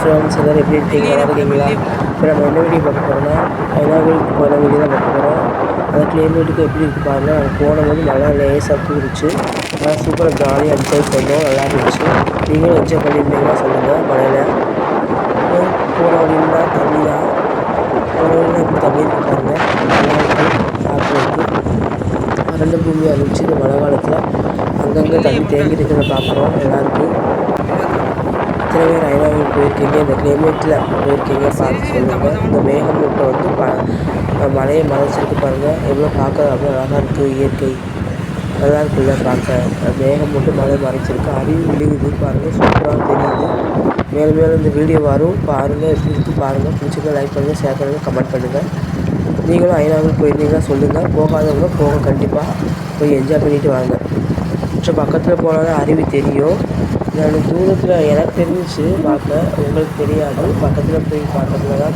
Friends எல்லோரும் எப்படி இருக்கீங்க? நல்லா இருக்கீங்களா? இப்போ நம்ம என்ன வீடியோ பார்க்க போகிறோம்னா ஐநாவிலுக்கு போகிற வீடியோ தான் பார்க்க போகிறோம். அந்த கிளைமேட்டுக்கு எப்படி இருக்குது பாருங்கள். நாங்கள் போனபோது மழை லேசாக தூரிச்சு. நல்லா சூப்பராக ஜாலியாக என்ஜாய் பண்ணோம். நல்லா இருந்துச்சு. நீங்களும் என்ஜாய் பண்ணியிருந்தீங்கன்னா சொல்லுங்கள். மழையில் போகிற வழியெல்லாம் தண்ணி தான். போகிற வழியில் இப்படி தண்ணி இருக்கு பாருங்கள். நல்லா இருக்குது பார்க்குறதுக்கு. வறண்ட பூமியாக இருந்துச்சு. இந்த மழை காலத்தில் அங்கங்கே தண்ணி தேங்கி இருக்கிறத பார்க்குறோம். நல்லாயிருக்கு. எத்தனை பேர் ஐநாவுக்கு போயிருக்கீங்க? இந்த கிளைமேட்டில் போயிருக்கீங்க பார்த்து சொல்லுங்கள். இந்த மேகமூட்டம் வந்து மழையை மறைச்சிருக்கு பாருங்கள். எவ்வளோ பார்க்க அவ்வளோ அழகாக இருக்குது. இயற்கை நல்லா இருக்குல்ல பார்க்க. மேகமூட்டம் மழை மறைச்சிருக்கு. அருவி விழுகுது பாருங்கள். சூப்பராக தெரியுது. மேலும் மேலும் இந்த வீடியோ வரும் பாருங்கள். எப்படி இருக்குது பாருங்கள். பிடிச்சிருந்தா லைக் பண்ணுங்கள், ஷேர் பண்ணுங்கள், கமெண்ட் பண்ணுங்கள். நீங்களும் ஐநாவுக்கு போயிருந்தீங்கன்னா சொல்லுங்கள். போகாதவங்க போக கண்டிப்பாக போய் என்ஜாய் பண்ணிவிட்டு வாங்க. கொஞ்சம் பக்கத்தில் போனால் தான் அருவி தெரியும். நான் தூரத்தில் எனக்கு தெரிஞ்சிச்சு பார்க்க. உங்களுக்கு தெரியாது. பக்கத்தில் போய் பார்க்கறதுல தான்